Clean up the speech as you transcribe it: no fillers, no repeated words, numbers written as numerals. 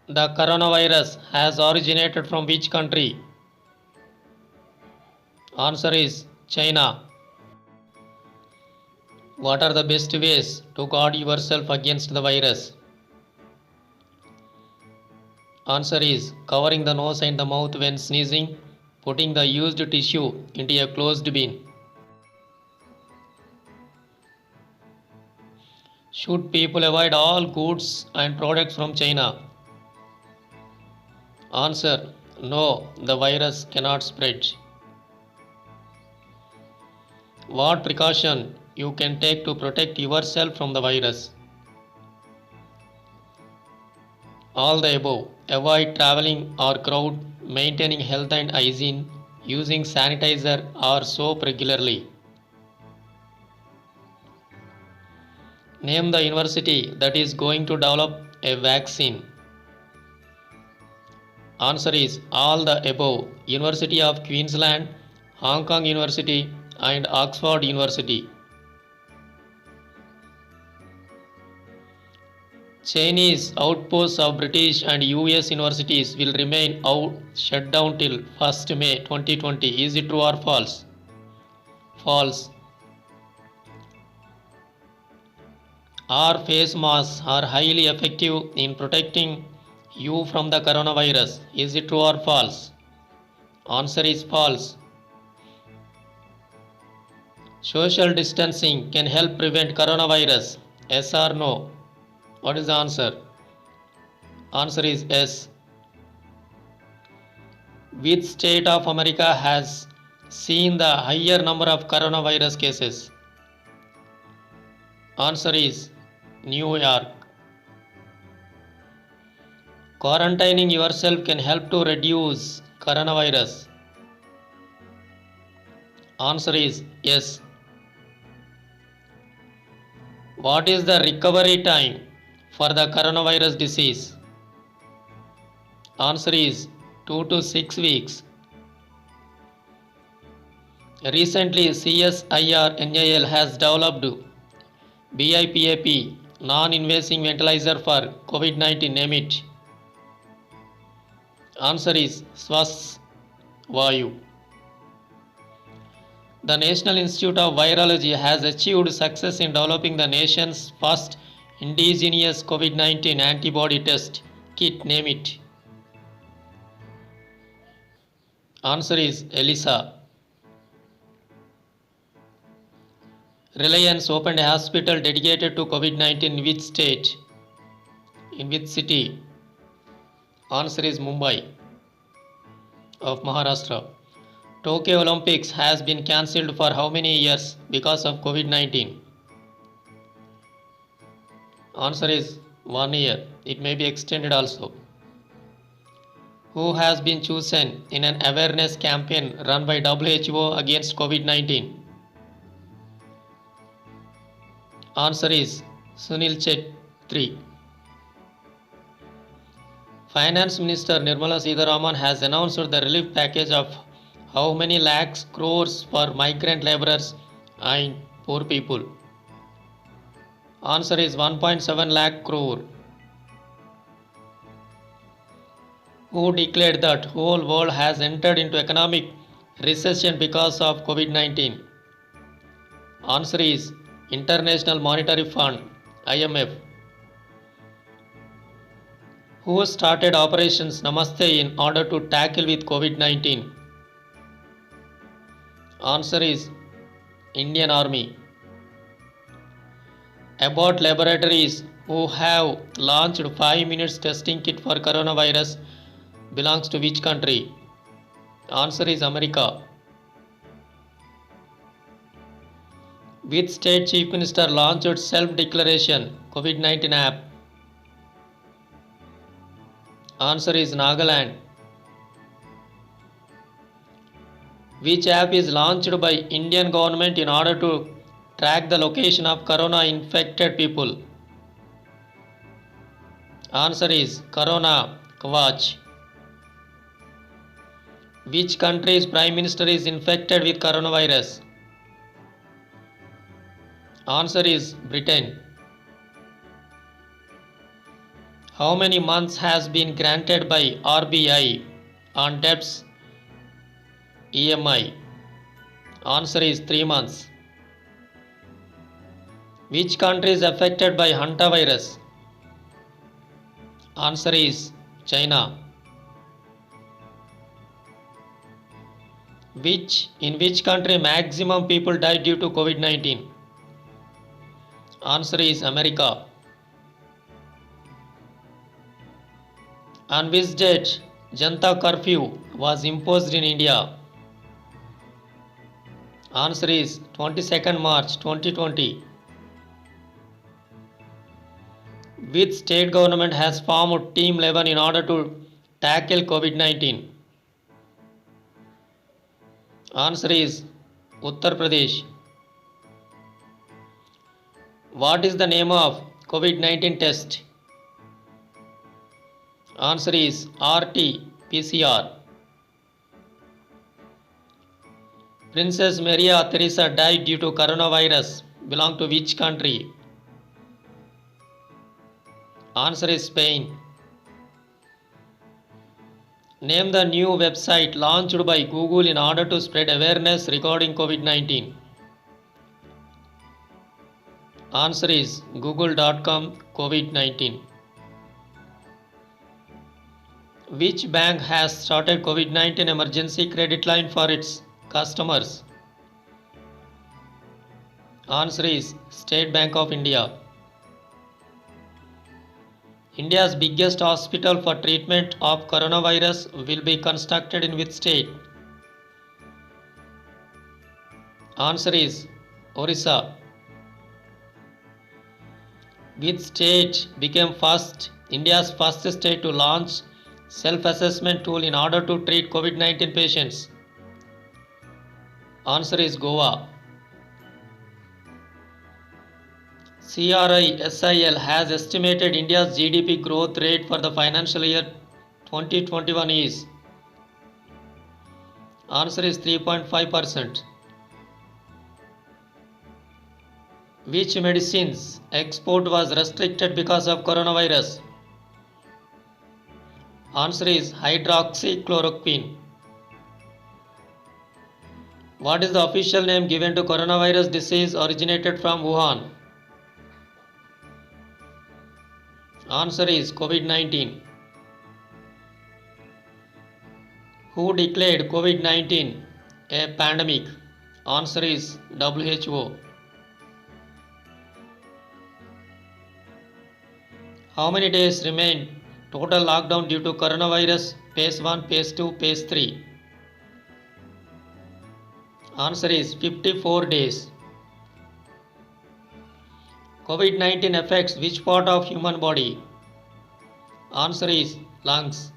The coronavirus has originated from which country? Answer is China. What are the best ways to guard yourself against the virus? Answer is covering the nose and the mouth when sneezing, putting the used tissue into a closed bin. Should people avoid all goods and products from China? Answer: no, the virus cannot spread. What precaution you can take to protect yourself from the virus? All the above. Avoid traveling or crowd, maintaining health and hygiene, using sanitizer or soap regularly. Name the university that is going to develop a vaccine. Answer is all the above. University of Queensland, Hong Kong University and Oxford University. Chinese outposts of British and US universities will remain shut down till 1st May 2020. Is it true or false? False. Are face masks are highly effective in protecting you from the coronavirus? Is it true or false? Answer is false. Social distancing can help prevent coronavirus. Yes or no? What is the answer? Answer is yes. Which state of America has seen the higher number of coronavirus cases? Answer is New York. Quarantining yourself can help to reduce coronavirus. Answer is yes. What is the recovery time for the coronavirus disease? Answer is 2 to 6 weeks. Recently, CSIR NAL has developed BIPAP, non-invasive ventilator for COVID-19. Name it. Answer is Swas Vayu. The National Institute of Virology has achieved success in developing the nation's first indigenous COVID-19 antibody test kit. Name it. Answer is ELISA. Reliance opened a hospital dedicated to COVID-19 in which state? In which city? Answer is Mumbai of Maharashtra. Tokyo Olympics has been cancelled for how many years because of COVID-19? Answer is 1 year. It may be extended also. Who has been chosen in an awareness campaign run by WHO against COVID-19? Answer is Sunil Chetri. Finance Minister Nirmala Sitharaman has announced the relief package of how many lakhs crores for migrant laborers and poor people? Answer is 1.7 lakh crore. Who declared that whole world has entered into economic recession because of COVID-19? Answer is International Monetary Fund, IMF. Who started Operations Namaste in order to tackle with COVID-19? Answer is Indian Army. Abbott Laboratories, who have launched 5 minutes testing kit for coronavirus, belongs to which country? Answer is America. Which state chief minister launched self-declaration COVID-19 app? Answer is Nagaland. Which app is launched by Indian government in order to track the location of corona infected people? Answer is Corona Kavach. Which country's prime minister is infected with coronavirus? Answer is Britain. How many months has been granted by RBI on debts EMI? Answer is 3 months. Which country is affected by hantavirus? Answer is China. In which country maximum people died due to COVID-19? Answer is America. On which date Janta curfew was imposed in India? Answer is 22nd March 2020. Which state government has formed Team 11 in order to tackle COVID-19? Answer is Uttar Pradesh. What is the name of COVID-19 test? Answer is RT-PCR. Princess Maria Theresa died due to coronavirus. Belong to which country? Answer is Spain. Name the new website launched by Google in order to spread awareness regarding COVID-19. Answer is google.com COVID-19. Which bank has started COVID-19 emergency credit line for its customers? Answer is State Bank of India. India's biggest hospital for treatment of coronavirus will be constructed in which state? Answer is Orissa. Which state became India's first state to launch self-assessment tool in order to treat COVID-19 patients? Answer is Goa. CRISIL has estimated India's GDP growth rate for the financial year 2021 is? Answer is 3.5%. Which medicines export was restricted because of coronavirus? Answer is hydroxychloroquine. What is the official name given to coronavirus disease originated from Wuhan? Answer is COVID-19. Who declared COVID-19 a pandemic? Answer is WHO. How many days remain total lockdown due to coronavirus? Phase 1, Phase 2, Phase 3. Answer is 54 days. COVID-19 affects which part of human body? Answer is lungs.